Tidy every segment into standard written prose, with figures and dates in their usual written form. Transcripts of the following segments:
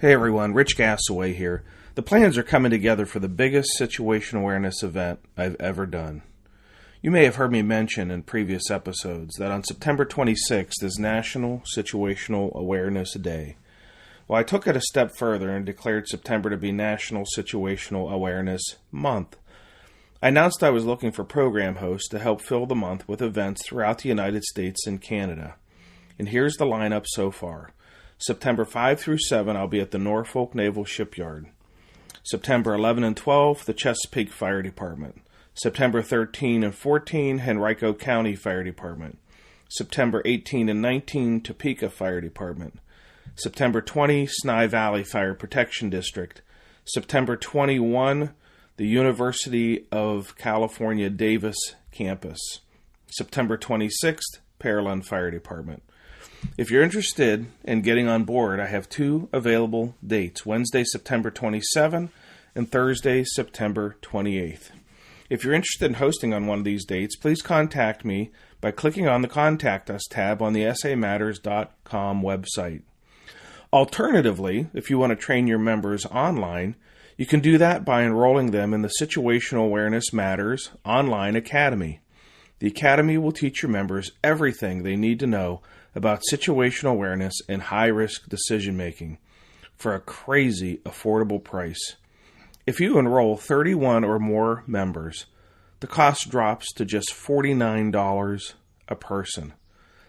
Hey everyone, Rich Gasaway here. The plans are coming together for the biggest situational awareness event I've ever done. You may have heard me mention in previous episodes that on September 26th is National Situational Awareness Day. Well, I took it a step further and declared September to be National Situational Awareness Month. I announced I was looking for program hosts to help fill the month with events throughout the United States and Canada. And here's the lineup so far. September 5 through 7, I'll be at the Norfolk Naval Shipyard. September 11 and 12, the Chesapeake Fire Department. September 13 and 14, Henrico County Fire Department. September 18 and 19, Topeka Fire Department. September 20, Sny Valley Fire Protection District. September 21, the University of California Davis Campus. September 26th, Pearland Fire Department. If you're interested in getting on board, I have two available dates, Wednesday, September 27th and Thursday, September 28th. If you're interested in hosting on one of these dates, please contact me by clicking on the Contact Us tab on the samatters.com website. Alternatively, if you want to train your members online, you can do that by enrolling them in the Situational Awareness Matters Online Academy. The Academy will teach your members everything they need to know about situational awareness and high-risk decision-making for a crazy affordable price. If you enroll 31 or more members, the cost drops to just $49 a person.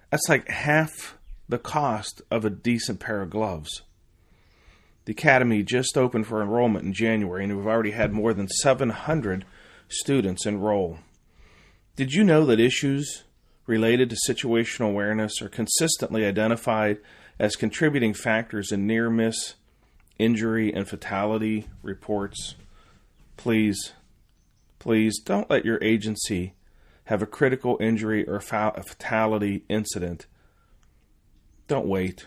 That's like half the cost of a decent pair of gloves. The Academy just opened for enrollment in January, and we've already had more than 700 students enroll. Did you know that issues related to situational awareness are consistently identified as contributing factors in near-miss, injury, and fatality reports? Please don't let your agency have a critical injury or a fatality incident. Don't wait.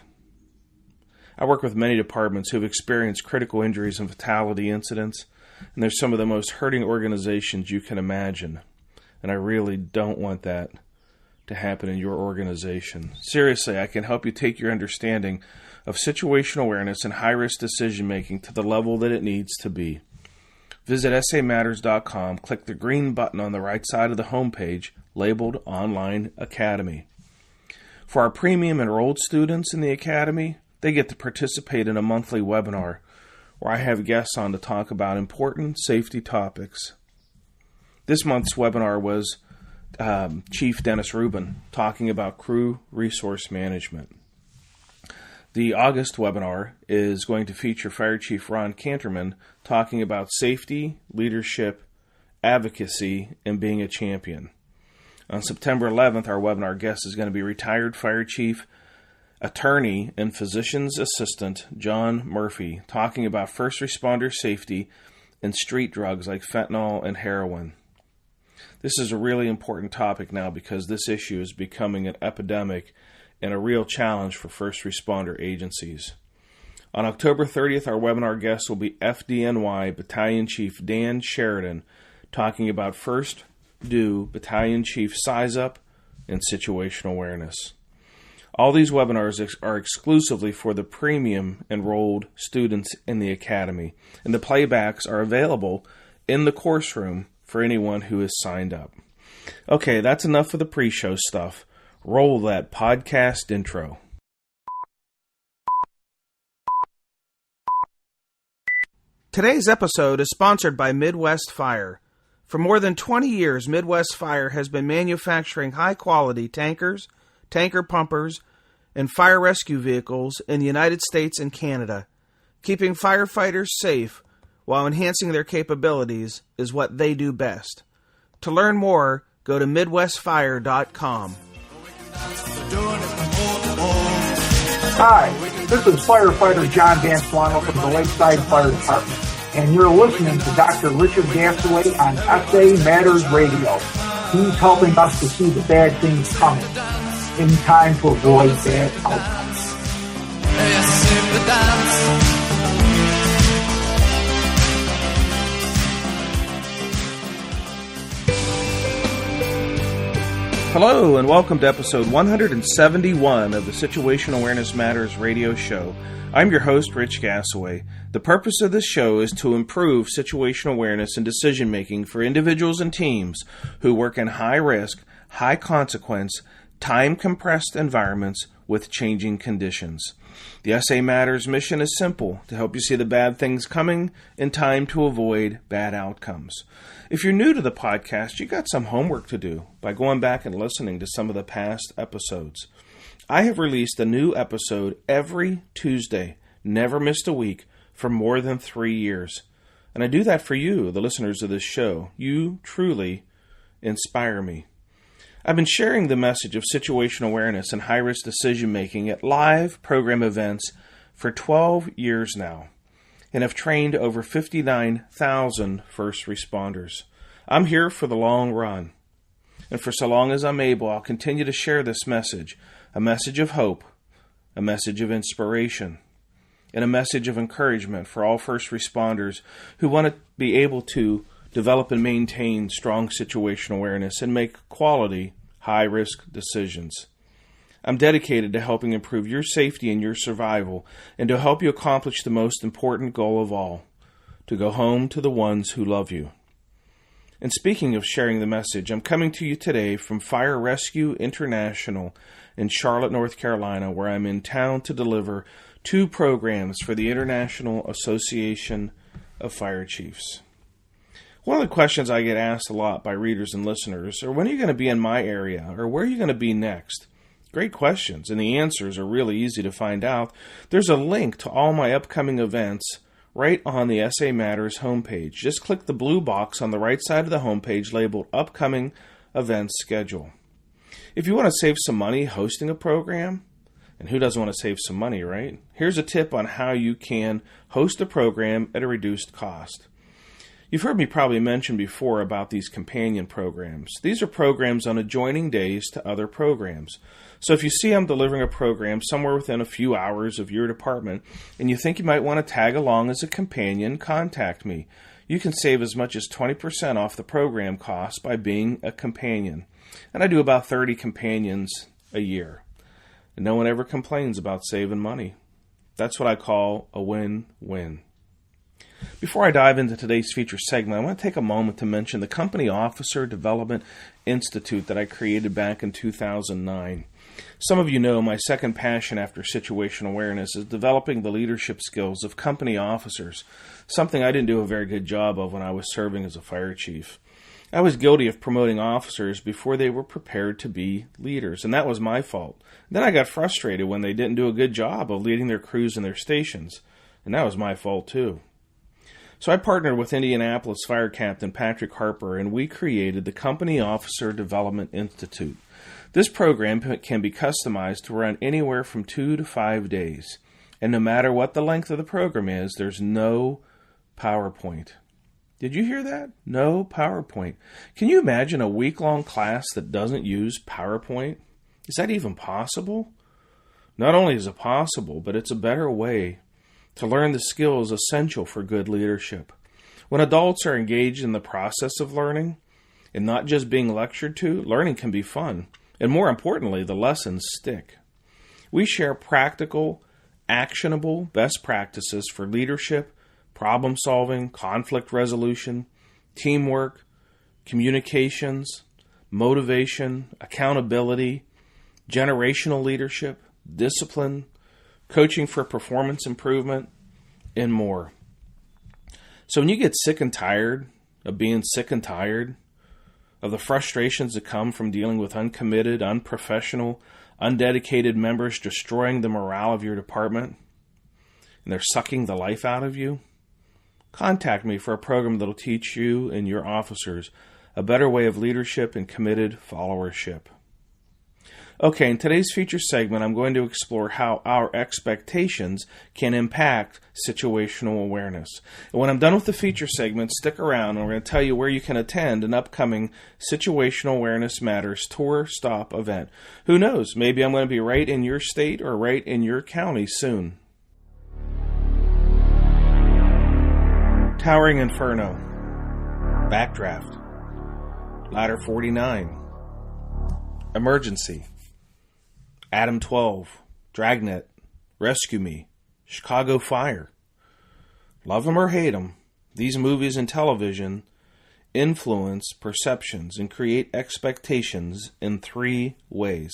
I work with many departments who have experienced critical injuries and fatality incidents, and they're some of the most hurting organizations you can imagine. And I really don't want that to happen in your organization. Seriously, I can help you take your understanding of situational awareness and high-risk decision-making to the level that it needs to be. Visit samatters.com, click the green button on the right side of the homepage labeled Online Academy. For our premium enrolled students in the Academy, they get to participate in a monthly webinar where I have guests on to talk about important safety topics. This month's webinar was Chief Dennis Rubin talking about crew resource management. The August webinar is going to feature Fire Chief Ron Canterman talking about safety, leadership, advocacy, and being a champion. On September 11th, our webinar guest is going to be retired Fire Chief, attorney, and physician's assistant John Murphy talking about first responder safety and street drugs like fentanyl and heroin. This is a really important topic now because this issue is becoming an epidemic and a real challenge for first responder agencies. On October 30th, our webinar guest will be FDNY Battalion Chief Dan Sheridan talking about First Due Battalion Chief Size Up and Situational Awareness. All these webinars are exclusively for the premium enrolled students in the Academy, and the playbacks are available in the course room for anyone who is signed up. Okay, that's enough of the pre-show stuff. Roll that podcast intro. Today's episode is sponsored by Midwest Fire. For more than 20 years, Midwest Fire has been manufacturing high-quality tankers, tanker pumpers, and fire rescue vehicles in the United States and Canada. Keeping firefighters safe while enhancing their capabilities is what they do best. To learn more, go to MidwestFire.com. Hi, this is Firefighter John Dantuano from the Lakeside Fire Department, and you're listening to Dr. Richard Gasaway on SA Matters Radio. He's helping us to see the bad things coming in time to avoid bad outcomes. Hello, and welcome to episode 171 of the Situational Awareness Matters radio show. I'm your host, Rich Gasaway. The purpose of this show is to improve situational awareness and decision making for individuals and teams who work in high risk, high consequence, time compressed environments with changing conditions. The SA Matters mission is simple: to help you see the bad things coming in time to avoid bad outcomes. If you're new to the podcast, you got some homework to do by going back and listening to some of the past episodes. I have released a new episode every Tuesday, never missed a week, for more than 3 years. And I do that for you, the listeners of this show. You truly inspire me. I've been sharing the message of situational awareness and high-risk decision-making at live program events for 12 years now, and have trained over 59,000 first responders. I'm here for the long run, and for so long as I'm able, I'll continue to share this message, a message of hope, a message of inspiration, and a message of encouragement for all first responders who want to be able to develop and maintain strong situational awareness and make quality, high-risk decisions. I'm dedicated to helping improve your safety and your survival, and to help you accomplish the most important goal of all, to go home to the ones who love you. And speaking of sharing the message, I'm coming to you today from Fire Rescue International in Charlotte, North Carolina, where I'm in town to deliver 2 programs for the International Association of Fire Chiefs. One of the questions I get asked a lot by readers and listeners are, when are you going to be in my area, or where are you going to be next? Great questions, and the answers are really easy to find out. There's a link to all my upcoming events right on the SA Matters homepage. Just click the blue box on the right side of the homepage labeled Upcoming Events Schedule. If you want to save some money hosting a program, and who doesn't want to save some money, right? Here's a tip on how you can host a program at a reduced cost. You've heard me probably mention before about these companion programs. These are programs on adjoining days to other programs. So if you see I'm delivering a program somewhere within a few hours of your department, and you think you might want to tag along as a companion, contact me. You can save as much as 20% off the program cost by being a companion. And I do about 30 companions a year. And no one ever complains about saving money. That's what I call a win-win. Before I dive into today's feature segment, I want to take a moment to mention the Company Officer Development Institute that I created back in 2009. Some of you know my second passion after situational awareness is developing the leadership skills of company officers, something I didn't do a very good job of when I was serving as a fire chief. I was guilty of promoting officers before they were prepared to be leaders, and that was my fault. Then I got frustrated when they didn't do a good job of leading their crews and their stations, and that was my fault too. So I partnered with Indianapolis Fire Captain Patrick Harper, and we created the Company Officer Development Institute. This program can be customized to run anywhere from 2 to 5 days. And no matter what the length of the program is, there's no PowerPoint. Did you hear that? No PowerPoint. Can you imagine a week-long class that doesn't use PowerPoint? Is that even possible? Not only is it possible, but it's a better way to learn the skills essential for good leadership. When adults are engaged in the process of learning and not just being lectured to, learning can be fun. And more importantly, the lessons stick. We share practical, actionable best practices for leadership, problem solving, conflict resolution, teamwork, communications, motivation, accountability, generational leadership, discipline, coaching for performance improvement, and more. So when you get sick and tired of being sick and tired of the frustrations that come from dealing with uncommitted, unprofessional, undedicated members destroying the morale of your department, and they're sucking the life out of you, contact me for a program that will teach you and your officers a better way of leadership and committed followership. Okay, in today's feature segment, I'm going to explore how our expectations can impact situational awareness. And when I'm done with the feature segment, stick around and we're going to tell you where you can attend an upcoming Situational Awareness Matters tour stop event. Who knows, maybe I'm going to be right in your state or right in your county soon. Towering Inferno, Backdraft, Ladder 49, Emergency, Adam 12, Dragnet, Rescue Me, Chicago Fire. Love them or hate them, these movies and television influence perceptions and create expectations in three ways.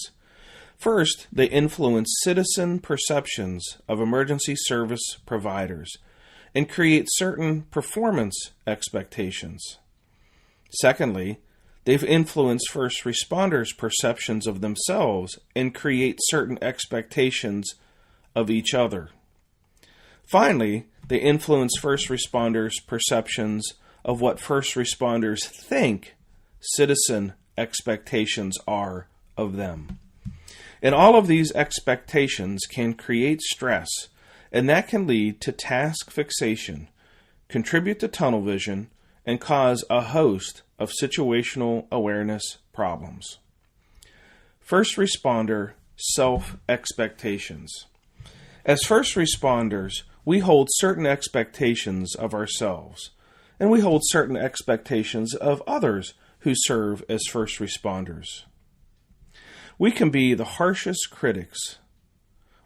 First, they influence citizen perceptions of emergency service providers and create certain performance expectations. Secondly, they've influenced first responders' perceptions of themselves and create certain expectations of each other. Finally, they influence first responders' perceptions of what first responders think citizen expectations are of them. And all of these expectations can create stress, and that can lead to task fixation, contribute to tunnel vision, and cause a host of situational awareness problems. First responder self-expectations. As first responders, we hold certain expectations of ourselves, and we hold certain expectations of others who serve as first responders. We can be the harshest critics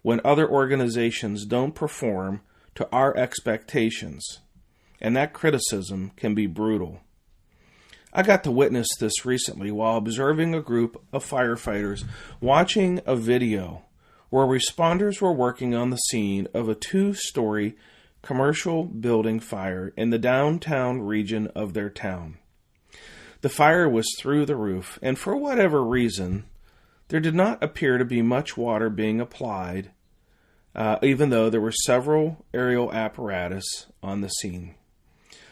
when other organizations don't perform to our expectations, and that criticism can be brutal. I got to witness this recently while observing a group of firefighters watching a video where responders were working on the scene of a 2-story commercial building fire in the downtown region of their town. The fire was through the roof, and for whatever reason, there did not appear to be much water being applied, even though there were several aerial apparatus on the scene.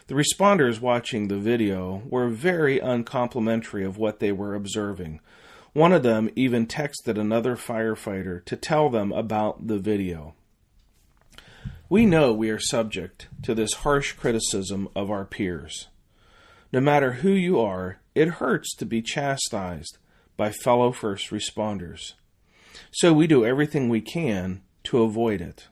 The responders watching the video were very uncomplimentary of what they were observing. One of them even texted another firefighter to tell them about the video. We know we are subject to this harsh criticism of our peers. No matter who you are, it hurts to be chastised by fellow first responders. So we do everything we can to avoid it.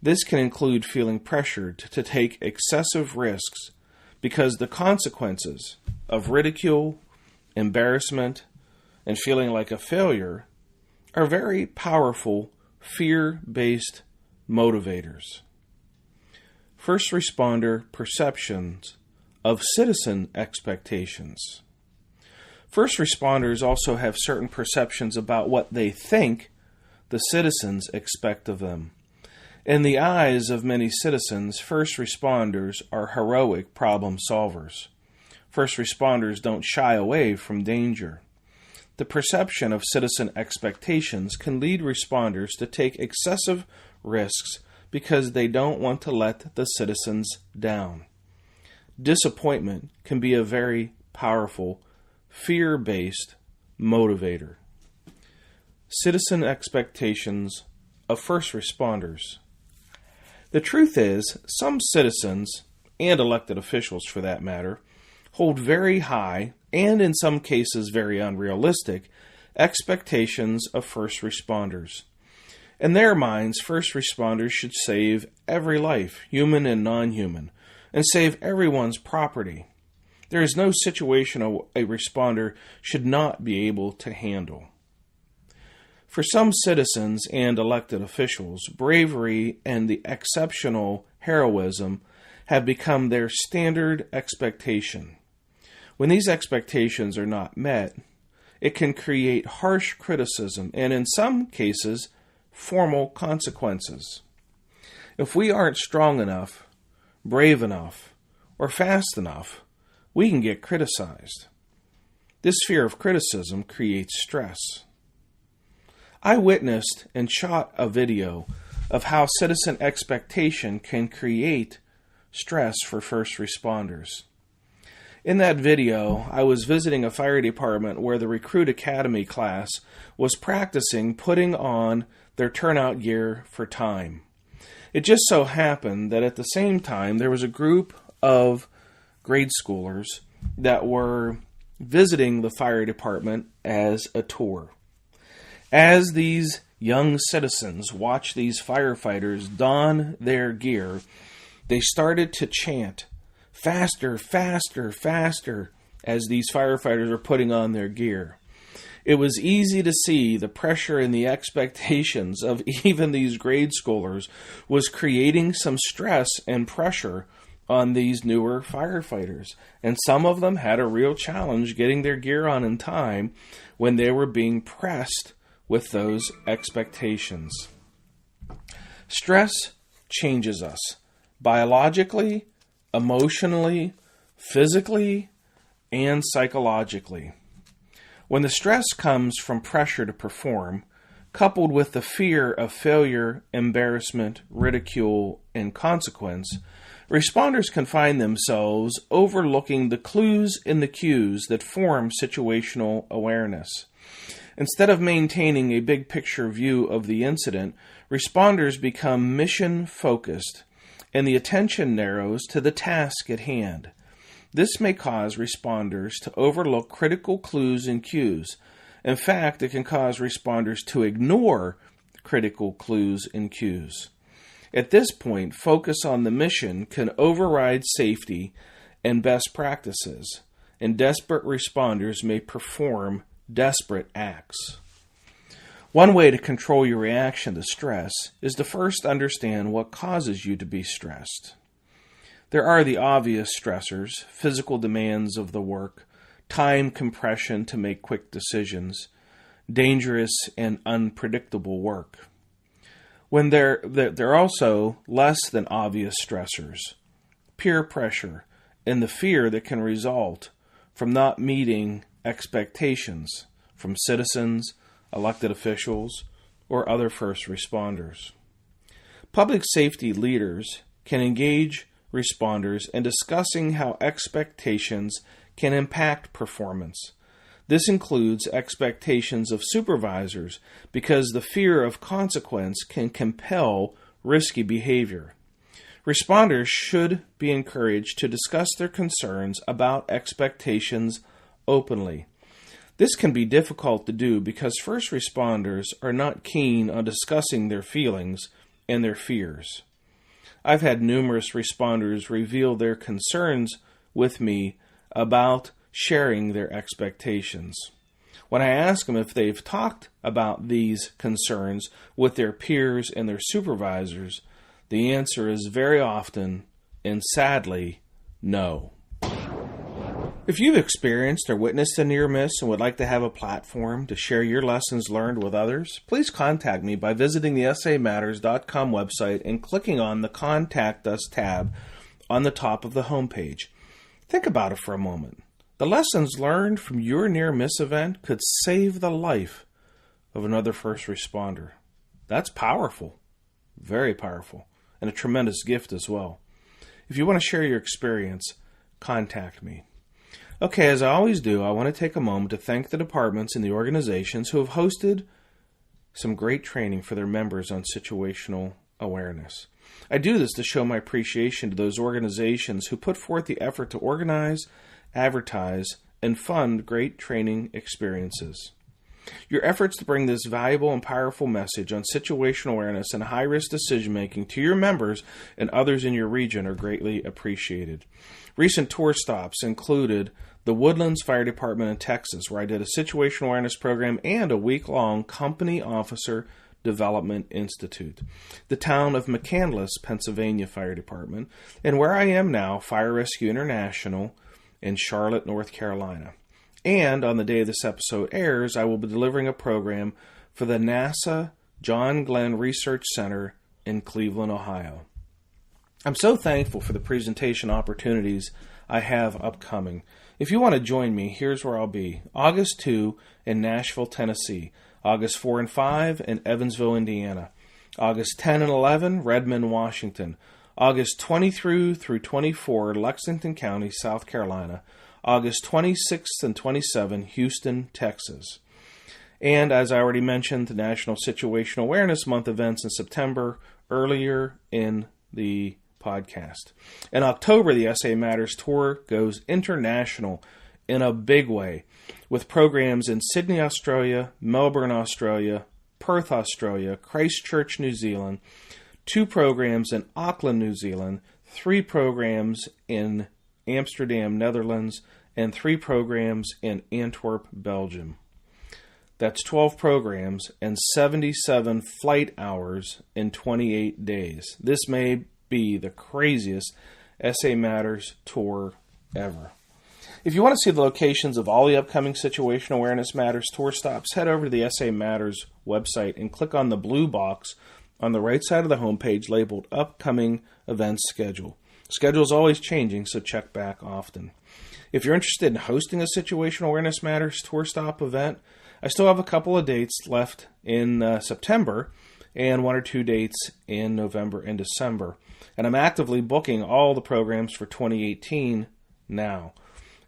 This can include feeling pressured to take excessive risks because the consequences of ridicule, embarrassment, and feeling like a failure are very powerful fear-based motivators. First responder perceptions of citizen expectations. First responders also have certain perceptions about what they think the citizens expect of them. In the eyes of many citizens, first responders are heroic problem solvers. First responders don't shy away from danger. The perception of citizen expectations can lead responders to take excessive risks because they don't want to let the citizens down. Disappointment can be a very powerful fear-based motivator. Citizen expectations of first responders. The truth is, some citizens, and elected officials for that matter, hold very high, and in some cases very unrealistic, expectations of first responders. In their minds, first responders should save every life, human and non-human, and save everyone's property. There is no situation a responder should not be able to handle. For some citizens and elected officials, bravery and the exceptional heroism have become their standard expectation. When these expectations are not met, it can create harsh criticism and, in some cases, formal consequences. If we aren't strong enough, brave enough, or fast enough, we can get criticized. This fear of criticism creates stress. I witnessed and shot a video of how citizen expectation can create stress for first responders. In that video, I was visiting a fire department where the Recruit Academy class was practicing putting on their turnout gear for time. It just so happened that at the same time there was a group of grade schoolers that were visiting the fire department as a tour. As these young citizens watched these firefighters don their gear, they started to chant, "Faster, faster, faster," as these firefighters are putting on their gear. It was easy to see the pressure and the expectations of even these grade schoolers was creating some stress and pressure on these newer firefighters. And some of them had a real challenge getting their gear on in time when they were being pressed with those expectations. Stress changes us biologically, emotionally, physically, and psychologically. When the stress comes from pressure to perform, coupled with the fear of failure, embarrassment, ridicule, and consequence, responders can find themselves overlooking the clues and the cues that form situational awareness. Instead of maintaining a big picture view of the incident, responders become mission focused, and the attention narrows to the task at hand. This may cause responders to overlook critical clues and cues. In fact, it can cause responders to ignore critical clues and cues. At this point, focus on the mission can override safety and best practices, and desperate responders may perform desperate acts. One way to control your reaction to stress is to first understand what causes you to be stressed. There are the obvious stressors, physical demands of the work, time compression to make quick decisions, dangerous and unpredictable work. When there are also less than obvious stressors, peer pressure, and the fear that can result from not meeting expectations from citizens, elected officials, or other first responders. Public safety leaders can engage responders in discussing how expectations can impact performance. This includes expectations of supervisors because the fear of consequence can compel risky behavior. Responders should be encouraged to discuss their concerns about expectations openly. This can be difficult to do because first responders are not keen on discussing their feelings and their fears. I've had numerous responders reveal their concerns with me about sharing their expectations. When I ask them if they've talked about these concerns with their peers and their supervisors, the answer is very often, and sadly, no. If you've experienced or witnessed a near miss and would like to have a platform to share your lessons learned with others, please contact me by visiting the samatters.com website and clicking on the Contact Us tab on the top of the homepage. Think about it for a moment. The lessons learned from your near miss event could save the life of another first responder. That's powerful, very powerful, and a tremendous gift as well. If you want to share your experience, contact me. Okay, as I always do, I want to take a moment to thank the departments and the organizations who have hosted some great training for their members on situational awareness. I do this to show my appreciation to those organizations who put forth the effort to organize, advertise, and fund great training experiences. Your efforts to bring this valuable and powerful message on situational awareness and high-risk decision-making to your members and others in your region are greatly appreciated. Recent tour stops included the Woodlands Fire Department in Texas, where I did a situational awareness program and a week-long Company Officer Development Institute, the town of McCandless, Pennsylvania Fire Department, and where I am now, Fire Rescue International in Charlotte, North Carolina. And on the day this episode airs, I will be delivering a program for the NASA John Glenn Research Center in Cleveland, Ohio. I'm so thankful for the presentation opportunities I have upcoming. If you want to join me, here's where I'll be. August 2 in Nashville, Tennessee. August 4 and 5 in Evansville, Indiana. August 10 and 11, Redmond, Washington. August 20 through 24, Lexington County, South Carolina. August 26th and 27, Houston, Texas. And as I already mentioned, the National Situational Awareness Month events in September, earlier in the podcast. In October, the SA Matters Tour goes international in a big way, with programs in Sydney, Australia, Melbourne, Australia, Perth, Australia, Christchurch, New Zealand, 2 programs in Auckland, New Zealand, 3 programs in Amsterdam, Netherlands, and 3 programs in Antwerp, Belgium. That's 12 programs and 77 flight hours in 28 days. This may be the craziest SA Matters tour ever. If you want to see the locations of all the upcoming Situational Awareness Matters tour stops, head over to the SA Matters website and click on the blue box on the right side of the homepage labeled Upcoming Events Schedule. Schedule is always changing, so check back often. If you're interested in hosting a Situational Awareness Matters tour stop event, I still have a couple of dates left in September and 1 or 2 dates in November and December. And I'm actively booking all the programs for 2018 now.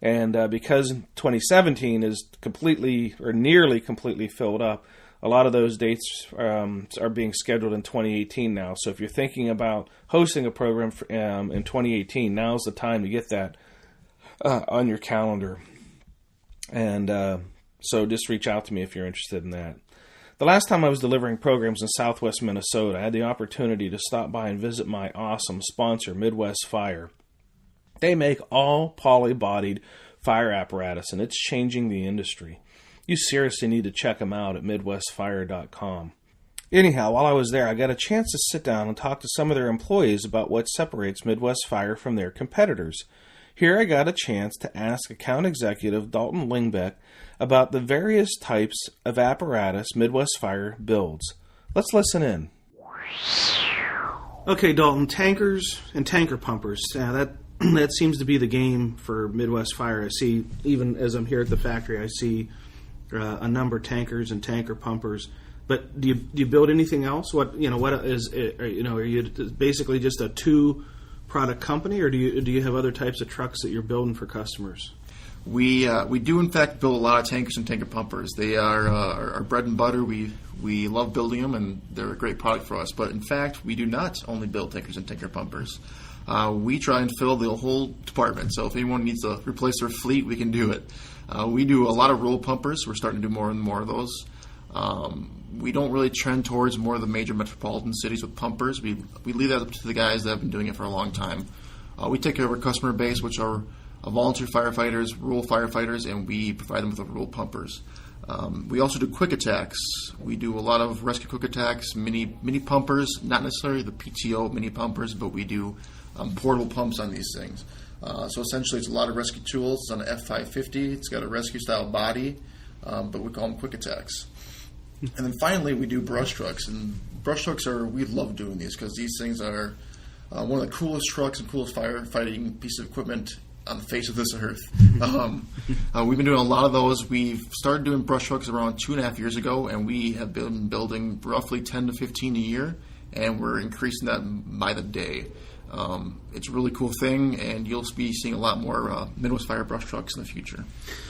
And because 2017 is completely or nearly completely filled up, a lot of those dates are being scheduled in 2018 now. So if you're thinking about hosting a program in 2018, now's the time to get that on your calendar. And so just reach out to me if you're interested in that. The last time I was delivering programs in southwest Minnesota, I had the opportunity to stop by and visit my awesome sponsor, Midwest Fire. They make all poly-bodied fire apparatus, and it's changing the industry. You seriously need to check them out at MidwestFire.com. Anyhow, while I was there, I got a chance to sit down and talk to some of their employees about what separates Midwest Fire from their competitors. Here I got a chance to ask account executive Dalton Lingbeck about the various types of apparatus Midwest Fire builds. Let's listen in. Okay, Dalton, tankers and tanker pumpers. That seems to be the game for Midwest Fire. I see, even as I'm here at the factory, I see a number of tankers and tanker pumpers. But do you build anything else? Are you basically just a two-product company, or do you have other types of trucks that you're building for customers? We do in fact build a lot of tankers and tanker pumpers. They are our bread and butter. We love building them, and they're a great product for us. But in fact, we do not only build tankers and tanker pumpers. We try and fill the whole department. So if anyone needs to replace their fleet, we can do it. We do a lot of roll pumpers. We're starting to do more and more of those. We don't really trend towards more of the major metropolitan cities with pumpers. We leave that up to the guys that have been doing it for a long time. We take care of our customer base, which are volunteer firefighters, rural firefighters, and we provide them with the rural pumpers. We also do quick attacks. We do a lot of rescue quick attacks, mini pumpers, not necessarily the PTO mini pumpers, but we do portable pumps on these things. So essentially it's a lot of rescue tools. It's on an F550. It's got a rescue style body, but we call them quick attacks. And then finally we do brush trucks. And brush trucks we love doing these because these things are one of the coolest trucks and coolest firefighting piece of equipment on the face of this earth. We've been doing a lot of those. We've started doing brush trucks around 2.5 years ago, and we have been building roughly 10 to 15 a year, and we're increasing that by the day. It's a really cool thing, and you'll be seeing a lot more Midwest Fire brush trucks in the future.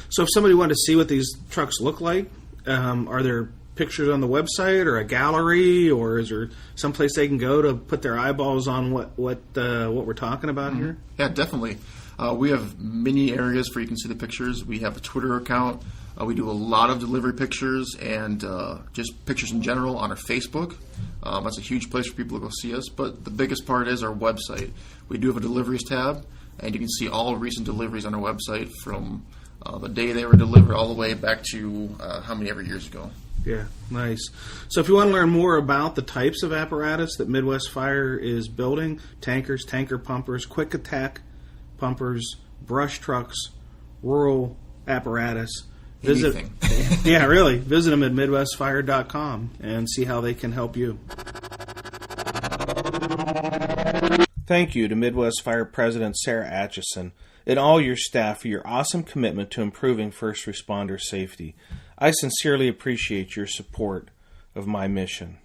So if somebody wanted to see what these trucks look like, are there pictures on the website or a gallery, or is there someplace they can go to put their eyeballs on what we're talking about here? Yeah, definitely. We have many areas where you can see the pictures. We have a Twitter account. We do a lot of delivery pictures and just pictures in general on our Facebook. That's a huge place for people to go see us. But the biggest part is our website. We do have a deliveries tab, and you can see all recent deliveries on our website from the day they were delivered all the way back to how many ever years ago. Yeah, nice. So if you want to learn more about the types of apparatus that Midwest Fire is building, tankers, tanker pumpers, quick attack pumpers, brush trucks, rural apparatus, visit them at MidwestFire.com and see how they can help you. Thank you to Midwest Fire President Sarah Atchison and all your staff for your awesome commitment to improving first responder safety. I sincerely appreciate your support of my mission.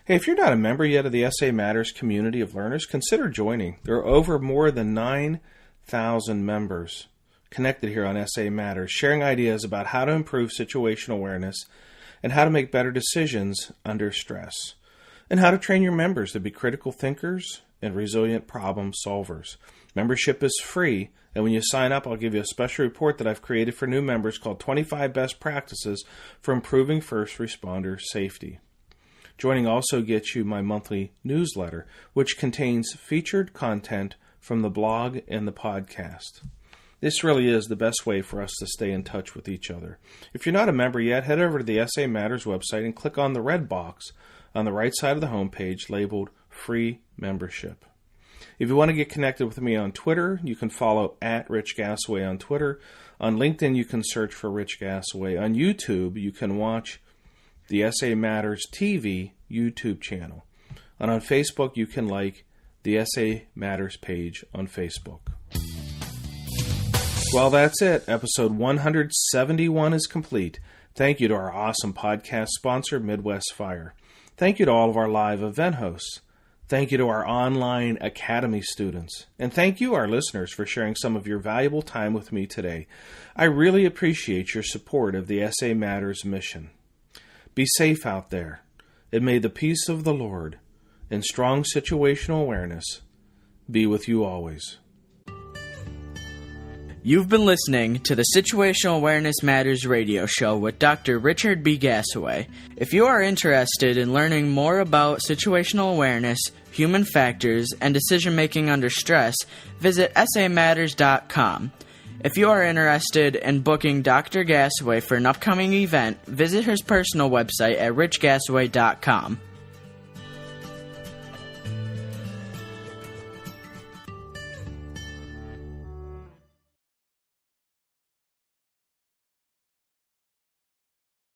Hey, if you're not a member yet of the SA Matters community of learners, consider joining. There are over more than 9,000 members connected here on SA Matters, sharing ideas about how to improve situational awareness and how to make better decisions under stress, and how to train your members to be critical thinkers and resilient problem solvers. Membership is free, and when you sign up, I'll give you a special report that I've created for new members called 25 Best Practices for Improving First Responder Safety. Joining also gets you my monthly newsletter, which contains featured content from the blog and the podcast. This really is the best way for us to stay in touch with each other. If you're not a member yet, head over to the SA Matters website and click on the red box on the right side of the homepage labeled Free Membership. If you want to get connected with me on Twitter, you can follow @Rich Gasaway on Twitter. On LinkedIn, you can search for Rich Gasaway. On YouTube, you can watch the SA Matters TV YouTube channel. And on Facebook, you can like the SA Matters page on Facebook. Well, that's it. Episode 171 is complete. Thank you to our awesome podcast sponsor, Midwest Fire. Thank you to all of our live event hosts. Thank you to our online academy students. And thank you, our listeners, for sharing some of your valuable time with me today. I really appreciate your support of the SA Matters mission. Be safe out there, and may the peace of the Lord and strong situational awareness be with you always. You've been listening to the Situational Awareness Matters radio show with Dr. Richard B. Gasaway. If you are interested in learning more about situational awareness, human factors, and decision-making under stress, visit samatters.com. If you are interested in booking Dr. Gasaway for an upcoming event, visit his personal website at richgasaway.com.